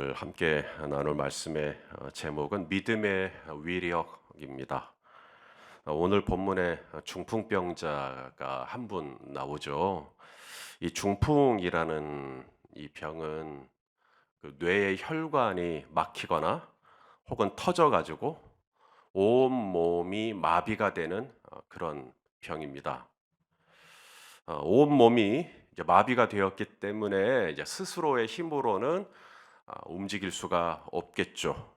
오늘 함께 나눌 말씀의 제목은 믿음의 위력입니다. 오늘 본문에 중풍병자가 한 분 나오죠. 이 중풍이라는 이 병은 그 뇌의 혈관이 막히거나 혹은 터져가지고 온 몸이 마비가 되는 그런 병입니다. 온 몸이 이제 마비가 되었기 때문에 이제 스스로의 힘으로는 움직일 수가 없겠죠.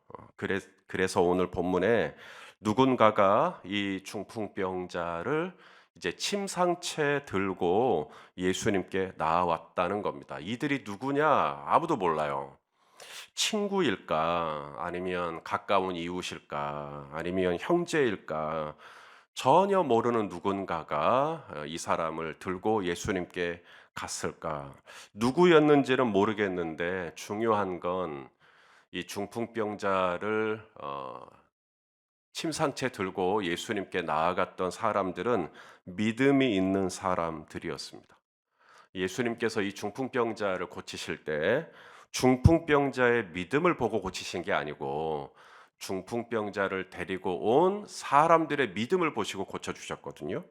그래서 오늘 본문에 누군가가 이 중풍병자를 이제 침상채 들고 예수님께 나아왔다는 겁니다. 이들이 누구냐? 아무도 몰라요. 친구일까? 아니면 가까운 이웃일까? 아니면 형제일까? 전혀 모르는 누군가가 이 사람을 들고 예수님께 갔을까? 누구였는지는 모르겠는데 중요한 건 이 중풍병자를 침상채 들고 예수님께 나아갔던 사람들은 믿음이 있는 사람들이었습니다. 예수님께서 이 중풍병자를 고치실 때 중풍병자의 믿음을 보고 고치신 게 아니고 중풍병자를 데리고 온 사람들의 믿음을 보시고 고쳐 주셨거든요.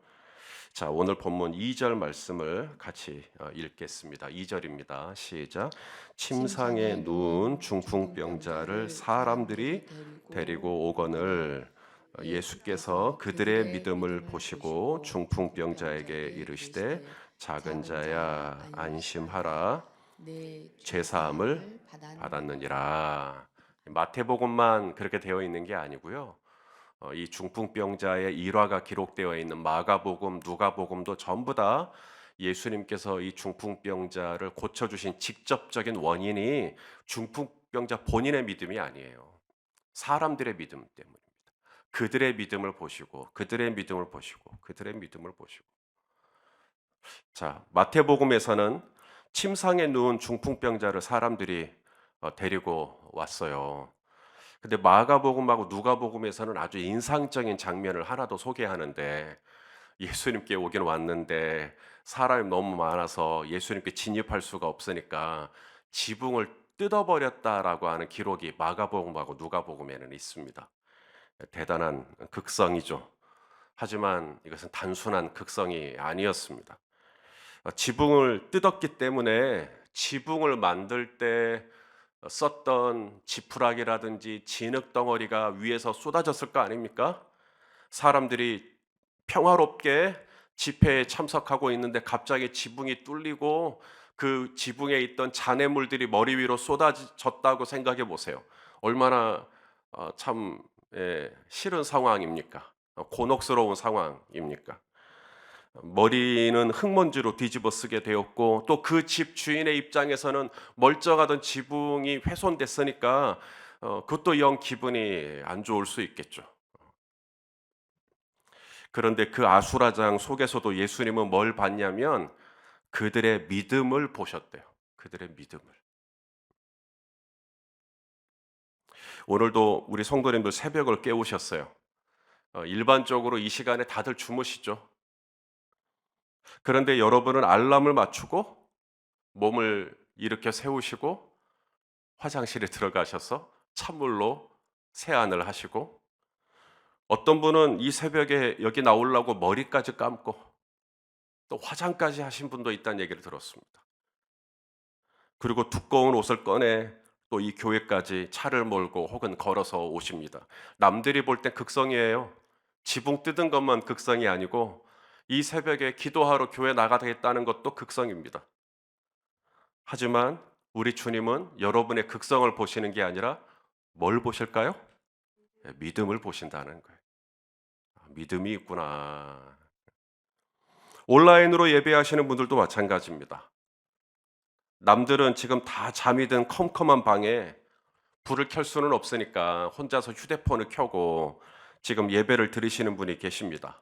자, 오늘 본문 2절 말씀을 같이 읽겠습니다. 2절입니다. 시작. 침상에 침상에 누운 누운 중풍병자를 중풍병자를 사람들이 사람들이 데리고 데리고 오거늘 예수께서 예수께서 그들의 그들의 믿음을 믿음을 보시고 보시고 중풍병자에게 중풍병자에게 이르시되 이르시되 작은 작은 자야 자야 안심하라 안심하라 내 죄사함을 죄사함을 받았느니라. 받았느니라. 마태복음만 그렇게 되어 있는 게 아니고요. 이 중풍병자의 일화가 기록되어 있는 마가복음, 누가복음도 전부 다 예수님께서 이 중풍병자를 고쳐주신 직접적인 원인이 중풍병자 본인의 믿음이 아니에요. 사람들의 믿음 때문입니다. 그들의 믿음을 보시고, 그들의 믿음을 보시고, 그들의 믿음을 보시고. 자, 마태복음에서는 침상에 누운 중풍병자를 사람들이 데리고 왔어요. 근데 마가복음하고 누가복음에서는 아주 인상적인 장면을 하나 더 소개하는데 예수님께 오긴 왔는데 사람이 너무 많아서 예수님께 진입할 수가 없으니까 지붕을 뜯어버렸다라고 하는 기록이 마가복음하고 누가복음에는 있습니다. 대단한 극성이죠. 하지만 이것은 단순한 극성이 아니었습니다. 지붕을 뜯었기 때문에 지붕을 만들 때 썼던 지푸라기라든지 진흙 덩어리가 위에서 쏟아졌을 거 아닙니까? 사람들이 평화롭게 집회에 참석하고 있는데 갑자기 지붕이 뚫리고 그 지붕에 있던 잔해물들이 머리 위로 쏟아졌다고 생각해 보세요. 얼마나 참 싫은 상황입니까? 곤혹스러운 상황입니까? 머리는 흙먼지로 뒤집어 쓰게 되었고 또 그 집 주인의 입장에서는 멀쩡하던 지붕이 훼손됐으니까 그것도 영 기분이 안 좋을 수 있겠죠. 그런데 그 아수라장 속에서도 예수님은 뭘 봤냐면 그들의 믿음을 보셨대요. 그들의 믿음을. 오늘도 우리 성도님들 새벽을 깨우셨어요. 일반적으로 이 시간에 다들 주무시죠. 그런데 여러분은 알람을 맞추고 몸을 일으켜 세우시고 화장실에 들어가셔서 찬물로 세안을 하시고 어떤 분은 이 새벽에 여기 나오려고 머리까지 감고 또 화장까지 하신 분도 있다는 얘기를 들었습니다. 그리고 두꺼운 옷을 꺼내 또 이 교회까지 차를 몰고 혹은 걸어서 오십니다. 남들이 볼 땐 극성이에요. 지붕 뜯은 것만 극성이 아니고 이 새벽에 기도하러 교회 나가겠다는 것도 극성입니다. 하지만 우리 주님은 여러분의 극성을 보시는 게 아니라 뭘 보실까요? 믿음을 보신다는 거예요. 믿음이 있구나. 온라인으로 예배하시는 분들도 마찬가지입니다. 남들은 지금 다 잠이 든 컴컴한 방에 불을 켤 수는 없으니까 혼자서 휴대폰을 켜고 지금 예배를 드리시는 분이 계십니다.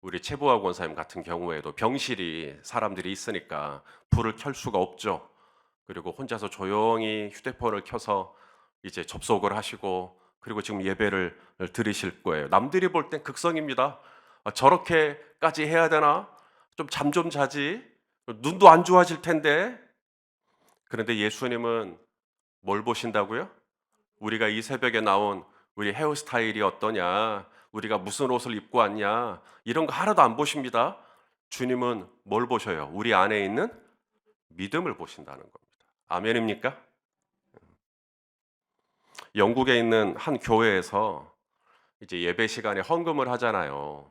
우리 최부하 권사님 같은 경우에도 병실이 사람들이 있으니까 불을 켤 수가 없죠. 그리고 혼자서 조용히 휴대폰을 켜서 이제 접속을 하시고 그리고 지금 예배를 드리실 거예요. 남들이 볼 땐 극성입니다. 저렇게까지 해야 되나? 좀 잠 좀 자지. 눈도 안 좋아질 텐데. 그런데 예수님은 뭘 보신다고요? 우리가 이 새벽에 나온 우리 헤어스타일이 어떠냐, 우리가 무슨 옷을 입고 왔냐, 이런 거 하나도 안 보십니다. 주님은 뭘 보셔요? 우리 안에 있는 믿음을 보신다는 겁니다. 아멘입니까? 영국에 있는 한 교회에서 이제 예배 시간에 헌금을 하잖아요.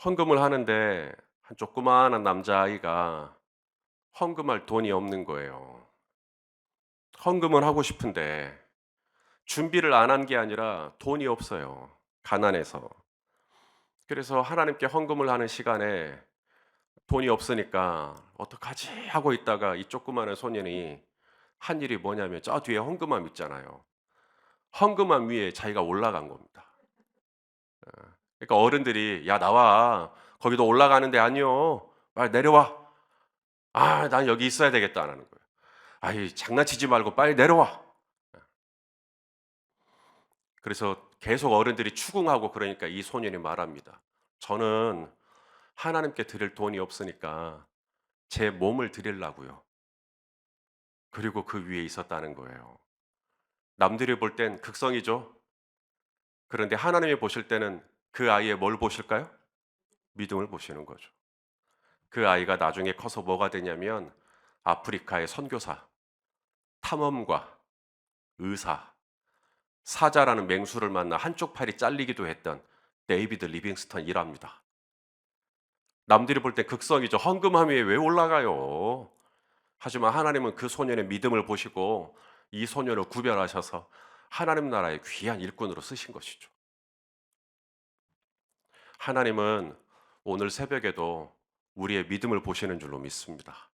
헌금을 하는데 한 조그마한 남자아이가 헌금할 돈이 없는 거예요. 헌금을 하고 싶은데 준비를 안 한 게 아니라 돈이 없어요. 가난해서. 그래서 하나님께 헌금을 하는 시간에 돈이 없으니까 어떡하지 하고 있다가 이 조그마한 소년이 한 일이 뭐냐면 저 뒤에 헌금함 있잖아요. 헌금함 위에 자기가 올라간 겁니다. 그러니까 어른들이 야 나와 거기도 올라가는데 아니요 빨리 내려와. 아 난 여기 있어야 되겠다라는 거예요. 아이 장난치지 말고 빨리 내려와. 그래서 계속 어른들이 추궁하고 그러니까 이 소년이 말합니다. 저는 하나님께 드릴 돈이 없으니까 제 몸을 드리려고요. 그리고 그 위에 있었다는 거예요. 남들이 볼 땐 극성이죠. 그런데 하나님이 보실 때는 그 아이의 뭘 보실까요? 믿음을 보시는 거죠. 그 아이가 나중에 커서 뭐가 되냐면 아프리카의 선교사, 탐험가, 의사, 사자라는 맹수를 만나 한쪽 팔이 잘리기도 했던 데이비드 리빙스턴이랍니다. 남들이 볼 때 극성이죠. 헌금함 위에 왜 올라가요? 하지만 하나님은 그 소년의 믿음을 보시고 이 소년을 구별하셔서 하나님 나라의 귀한 일꾼으로 쓰신 것이죠. 하나님은 오늘 새벽에도 우리의 믿음을 보시는 줄로 믿습니다.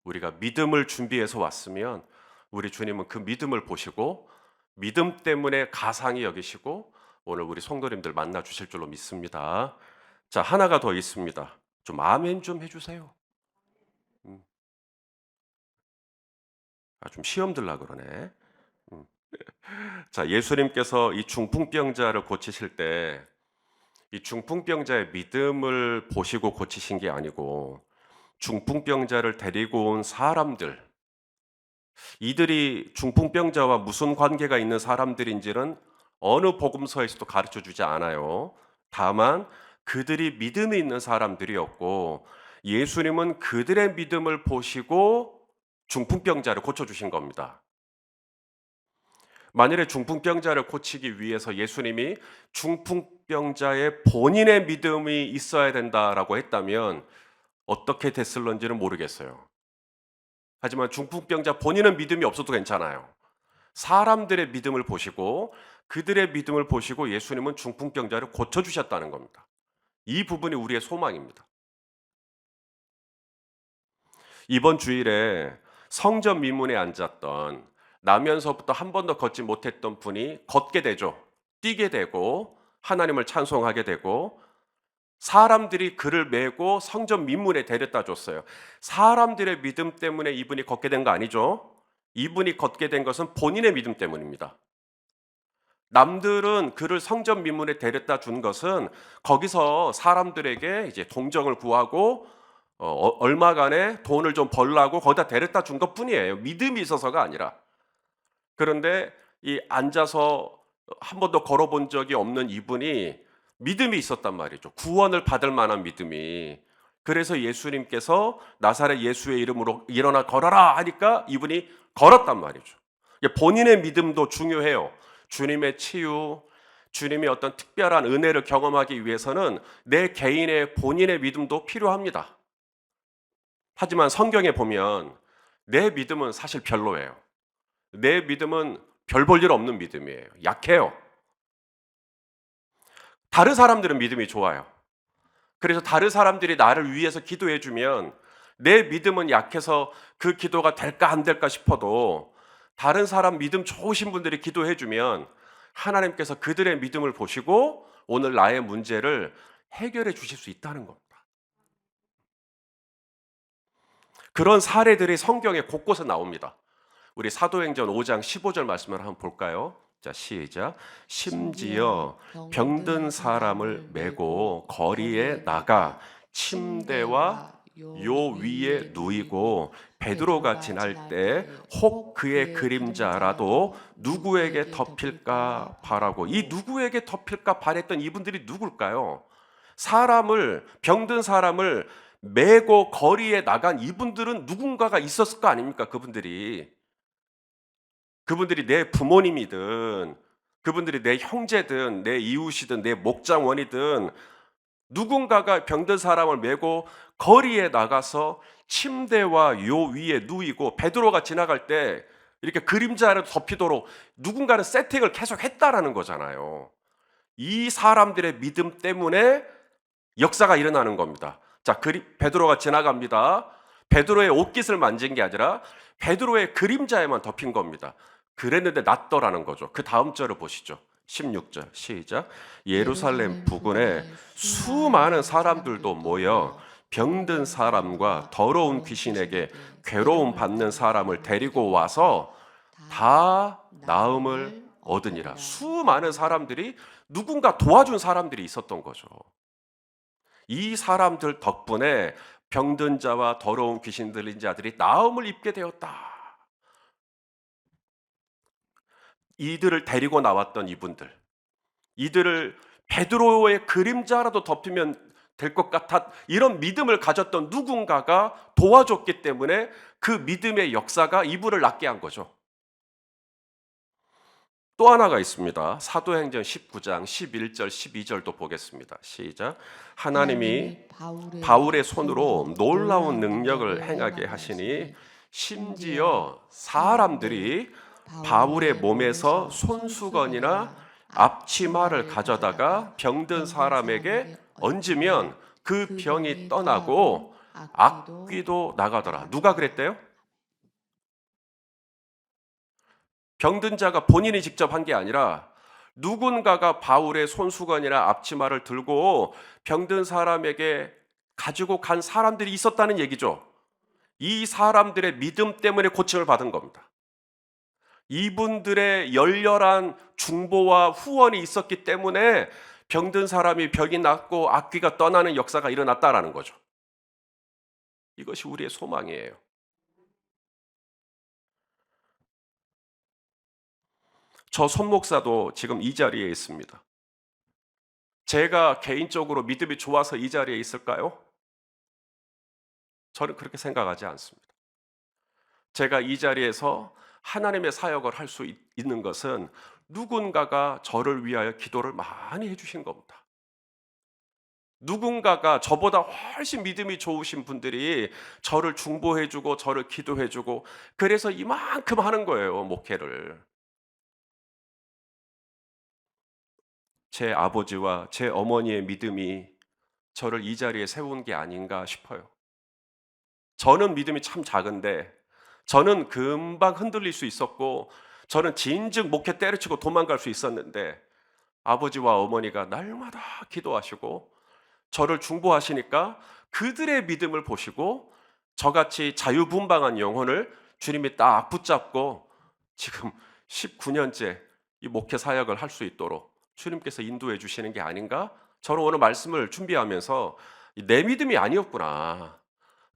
우리가 믿음을 준비해서 왔으면 우리 주님은 그 믿음을 보시고 믿음 때문에 가상히 여기시고 오늘 우리 성도님들 만나 주실 줄로 믿습니다. 자, 하나가 더 있습니다. 좀 아멘 좀 해주세요. 좀 시험 들라 그러네. 자, 예수님께서 이 중풍병자를 고치실 때 이 중풍병자의 믿음을 보시고 고치신 게 아니고 중풍병자를 데리고 온 사람들, 이들이 중풍병자와 무슨 관계가 있는 사람들인지는 어느 복음서에서도 가르쳐 주지 않아요. 다만 그들이 믿음이 있는 사람들이었고 예수님은 그들의 믿음을 보시고 중풍병자를 고쳐주신 겁니다. 만일에 중풍병자를 고치기 위해서 예수님이 중풍병자의 본인의 믿음이 있어야 된다라고 했다면 어떻게 됐을런지는 모르겠어요. 하지만 중풍병자 본인은 믿음이 없어도 괜찮아요. 사람들의 믿음을 보시고 그들의 믿음을 보시고 예수님은 중풍병자를 고쳐주셨다는 겁니다. 이 부분이 우리의 소망입니다. 이번 주일에 성전 미문에 앉았던 나면서부터 한 번도 걷지 못했던 분이 걷게 되죠. 뛰게 되고 하나님을 찬송하게 되고 사람들이 그를 메고 성전 민문에 데려다 줬어요. 사람들의 믿음 때문에 이분이 걷게 된 거 아니죠? 이분이 걷게 된 것은 본인의 믿음 때문입니다. 남들은 그를 성전 민문에 데려다 준 것은 거기서 사람들에게 이제 동정을 구하고 얼마간의 돈을 좀 벌라고 거기다 데려다 준 것뿐이에요. 믿음이 있어서가 아니라. 그런데 이 앉아서 한 번도 걸어본 적이 없는 이분이 믿음이 있었단 말이죠. 구원을 받을 만한 믿음이. 그래서 예수님께서 나사렛 예수의 이름으로 일어나 걸어라 하니까 이분이 걸었단 말이죠. 본인의 믿음도 중요해요. 주님의 치유, 주님의 어떤 특별한 은혜를 경험하기 위해서는 내 개인의 본인의 믿음도 필요합니다. 하지만 성경에 보면 내 믿음은 사실 별로예요. 내 믿음은 별 볼 일 없는 믿음이에요. 약해요. 다른 사람들은 믿음이 좋아요. 그래서 다른 사람들이 나를 위해서 기도해 주면 내 믿음은 약해서 그 기도가 될까 안 될까 싶어도 다른 사람 믿음 좋으신 분들이 기도해 주면 하나님께서 그들의 믿음을 보시고 오늘 나의 문제를 해결해 주실 수 있다는 겁니다. 그런 사례들이 성경에 곳곳에 나옵니다. 우리 사도행전 5장 15절 말씀을 한번 볼까요? 자, 시작. 심지어 병든 사람을 메고 거리에 나가 침대와 요 위에 누이고 베드로가 지날 때 혹 그의 그림자라도 누구에게 덮일까 바라고. 이 누구에게 덮일까 바랬던 이분들이 누굴까요? 사람을, 병든 사람을 메고 거리에 나간 이분들은 누군가가 있었을 거 아닙니까? 그분들이 내 부모님이든 그분들이 내 형제든 내 이웃이든 내 목장원이든 누군가가 병든 사람을 메고 거리에 나가서 침대와 요 위에 누이고 베드로가 지나갈 때 이렇게 그림자를 덮이도록 누군가는 세팅을 계속 했다라는 거잖아요. 이 사람들의 믿음 때문에 역사가 일어나는 겁니다. 자, 베드로가 지나갑니다. 베드로의 옷깃을 만진 게 아니라 베드로의 그림자에만 덮인 겁니다. 그랬는데 낫더라는 거죠. 그 다음 절을 보시죠. 16절 시작. 예루살렘 부근에 수많은 사람들도 모여 병든 사람과 더러운 귀신에게 괴로움 받는 사람을 데리고 와서 다 나음을 얻으니라. 수많은 사람들이 누군가 도와준 사람들이 있었던 거죠. 이 사람들 덕분에 병든 자와 더러운 귀신 들린 자들이 나음을 입게 되었다. 이들을 데리고 나왔던 이들을 베드로의 그림자라도 덮이면 될 것 같아 이런 믿음을 가졌던 누군가가 도와줬기 때문에 그 믿음의 역사가 이분을 낫게 한 거죠. 또 하나가 있습니다. 사도행전 19장 11절 12절도 보겠습니다. 시작. 하나님이 바울의 손으로 놀라운 능력을 행하게 하시니 심지어 사람들이 바울의 몸에서 손수건이나 앞치마를 가져다가 병든 사람에게 얹으면 그 병이 떠나고 악귀도 나가더라. 누가 그랬대요? 병든 자가 본인이 직접 한 게 아니라 누군가가 바울의 손수건이나 앞치마를 들고 병든 사람에게 가지고 간 사람들이 있었다는 얘기죠. 이 사람들의 믿음 때문에 고침을 받은 겁니다. 이분들의 열렬한 중보와 후원이 있었기 때문에 병든 사람이 병이 낫고 악귀가 떠나는 역사가 일어났다라는 거죠. 이것이 우리의 소망이에요. 저 손목사도 지금 이 자리에 있습니다. 제가 개인적으로 믿음이 좋아서 이 자리에 있을까요? 저는 그렇게 생각하지 않습니다. 제가 이 자리에서 하나님의 사역을 할 수 있는 것은 누군가가 저를 위하여 기도를 많이 해주신 겁니다. 누군가가 저보다 훨씬 믿음이 좋으신 분들이 저를 중보해주고 저를 기도해주고 그래서 이만큼 하는 거예요, 목회를. 제 아버지와 제 어머니의 믿음이 저를 이 자리에 세운 게 아닌가 싶어요. 저는 믿음이 참 작은데 저는 금방 흔들릴 수 있었고 저는 진즉 목회 때려치고 도망갈 수 있었는데 아버지와 어머니가 날마다 기도하시고 저를 중보하시니까 그들의 믿음을 보시고 저같이 자유분방한 영혼을 주님이 딱 붙잡고 지금 19년째 이 목회 사역을 할 수 있도록 주님께서 인도해 주시는 게 아닌가? 저는 오늘 말씀을 준비하면서 내 믿음이 아니었구나.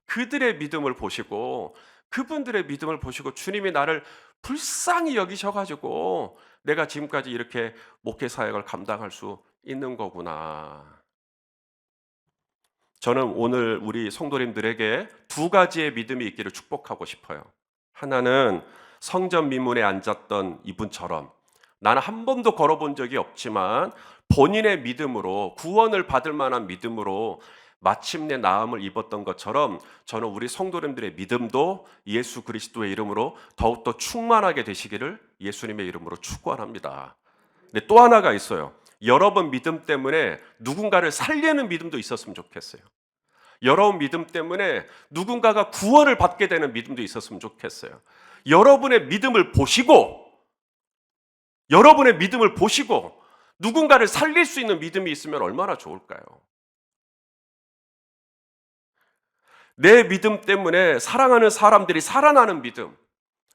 그들의 믿음을 보시고 그분들의 믿음을 보시고 주님이 나를 불쌍히 여기셔가지고 내가 지금까지 이렇게 목회 사역을 감당할 수 있는 거구나. 저는 오늘 우리 성도님들에게 두 가지의 믿음이 있기를 축복하고 싶어요. 하나는 성전 미문에 앉았던 이분처럼 나는 한 번도 걸어본 적이 없지만 본인의 믿음으로 구원을 받을 만한 믿음으로 마침내 나음을 입었던 것처럼 저는 우리 성도님들의 믿음도 예수 그리스도의 이름으로 더욱더 충만하게 되시기를 예수님의 이름으로 축원합니다. 근데 또 하나가 있어요. 여러분 믿음 때문에 누군가를 살리는 믿음도 있었으면 좋겠어요. 여러분 믿음 때문에 누군가가 구원을 받게 되는 믿음도 있었으면 좋겠어요. 여러분의 믿음을 보시고 누군가를 살릴 수 있는 믿음이 있으면 얼마나 좋을까요? 내 믿음 때문에 사랑하는 사람들이 살아나는 믿음,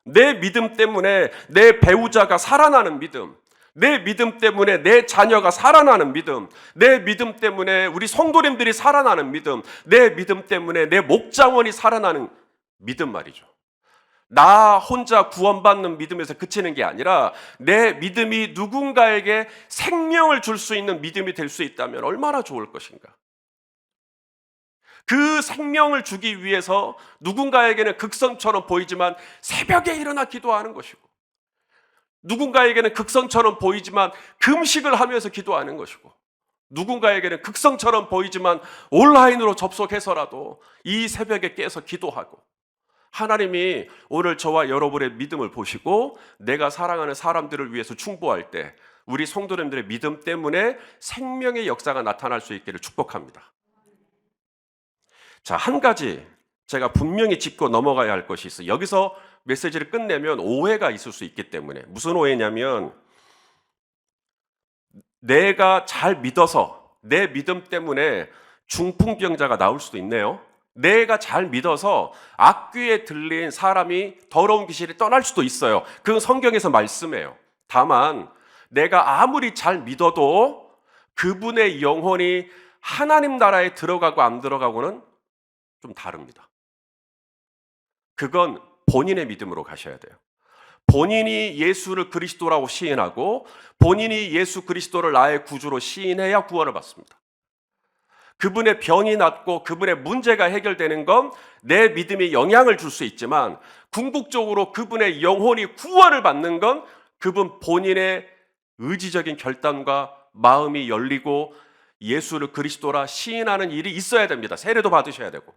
내 믿음 때문에 내 배우자가 살아나는 믿음, 내 믿음 때문에 내 자녀가 살아나는 믿음, 내 믿음 때문에 우리 성도님들이 살아나는 믿음, 내 믿음 때문에 내 목장원이 살아나는 믿음 말이죠. 나 혼자 구원받는 믿음에서 그치는 게 아니라 내 믿음이 누군가에게 생명을 줄 수 있는 믿음이 될 수 있다면 얼마나 좋을 것인가. 그 생명을 주기 위해서 누군가에게는 극성처럼 보이지만 새벽에 일어나 기도하는 것이고, 누군가에게는 극성처럼 보이지만 금식을 하면서 기도하는 것이고, 누군가에게는 극성처럼 보이지만 온라인으로 접속해서라도 이 새벽에 깨서 기도하고, 하나님이 오늘 저와 여러분의 믿음을 보시고 내가 사랑하는 사람들을 위해서 충고할 때 우리 성도님들의 믿음 때문에 생명의 역사가 나타날 수 있기를 축복합니다. 자, 한 가지 제가 분명히 짚고 넘어가야 할 것이 있어요. 여기서 메시지를 끝내면 오해가 있을 수 있기 때문에. 무슨 오해냐면, 내가 잘 믿어서 내 믿음 때문에 중풍병자가 나올 수도 있네요. 내가 잘 믿어서 악귀에 들린 사람이 더러운 귀신이 떠날 수도 있어요. 그건 성경에서 말씀해요. 다만 내가 아무리 잘 믿어도 그분의 영혼이 하나님 나라에 들어가고 안 들어가고는 좀 다릅니다. 그건 본인의 믿음으로 가셔야 돼요. 본인이 예수를 그리스도라고 시인하고 본인이 예수 그리스도를 나의 구주로 시인해야 구원을 받습니다. 그분의 병이 낫고 그분의 문제가 해결되는 건 내 믿음이 영향을 줄 수 있지만, 궁극적으로 그분의 영혼이 구원을 받는 건 그분 본인의 의지적인 결단과 마음이 열리고 예수를 그리스도라 시인하는 일이 있어야 됩니다. 세례도 받으셔야 되고.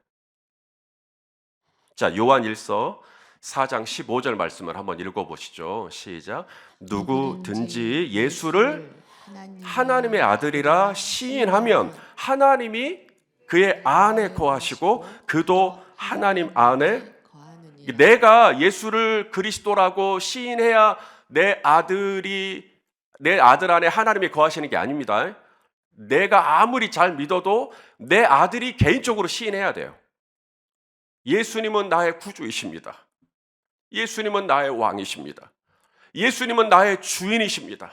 자, 요한 1서 4장 15절 말씀을 한번 읽어보시죠. 시작. 누구든지 예수를 하나님의 아들이라 시인하면 하나님이 그의 안에 거하시고 그도 하나님 안에. 내가 예수를 그리스도라고 시인해야 내 아들 안에 하나님이 거하시는 게 아닙니다. 내가 아무리 잘 믿어도 내 아들이 개인적으로 시인해야 돼요. 예수님은 나의 구주이십니다. 예수님은 나의 왕이십니다. 예수님은 나의 주인이십니다.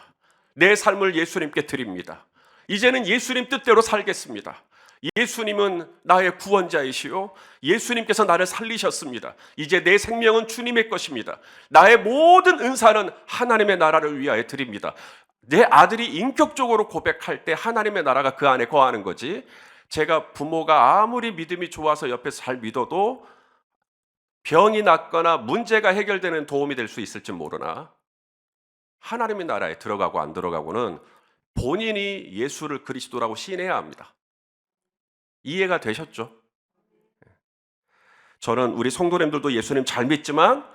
내 삶을 예수님께 드립니다. 이제는 예수님 뜻대로 살겠습니다. 예수님은 나의 구원자이시요 예수님께서 나를 살리셨습니다. 이제 내 생명은 주님의 것입니다. 나의 모든 은사는 하나님의 나라를 위하여 드립니다. 내 아들이 인격적으로 고백할 때 하나님의 나라가 그 안에 거하는 거지, 제가 부모가 아무리 믿음이 좋아서 옆에서 잘 믿어도 병이 낫거나 문제가 해결되는 도움이 될 수 있을지 모르나 하나님의 나라에 들어가고 안 들어가고는 본인이 예수를 그리스도라고 시인해야 합니다. 이해가 되셨죠? 저는 우리 성도님들도 예수님 잘 믿지만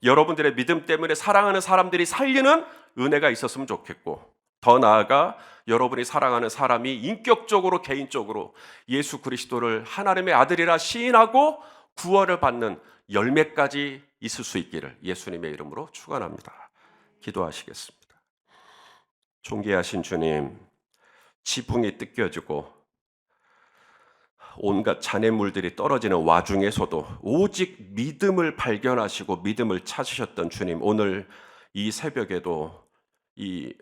여러분들의 믿음 때문에 사랑하는 사람들이 살리는 은혜가 있었으면 좋겠고, 더 나아가 여러분이 사랑하는 사람이 인격적으로 개인적으로 예수 그리스도를 하나님의 아들이라 시인하고 구원을 받는 열매까지 있을 수 있기를 예수님의 이름으로 축원합니다. 기도하시겠습니다. 존귀하신 주님, 지붕이 뜯겨지고 온갖 잔해물들이 떨어지는 와중에서도 오직 믿음을 발견하시고 믿음을 찾으셨던 주님, 오늘 이 새벽에도 이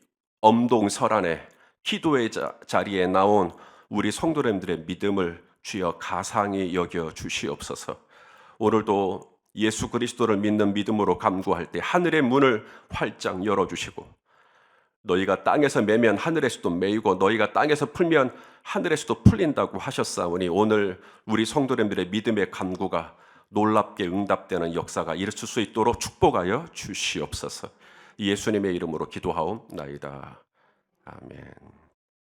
엄동설안에 기도의 자리에 나온 우리 성도님들의 믿음을 주여 가상히 여겨 주시옵소서. 오늘도 예수 그리스도를 믿는 믿음으로 간구할 때 하늘의 문을 활짝 열어주시고, 너희가 땅에서 매면 하늘에서도 매이고 너희가 땅에서 풀면 하늘에서도 풀린다고 하셨사오니 오늘 우리 성도님들의 믿음의 간구가 놀랍게 응답되는 역사가 일어설 수 있도록 축복하여 주시옵소서. 예수님의 이름으로 기도하옵나이다. 아멘.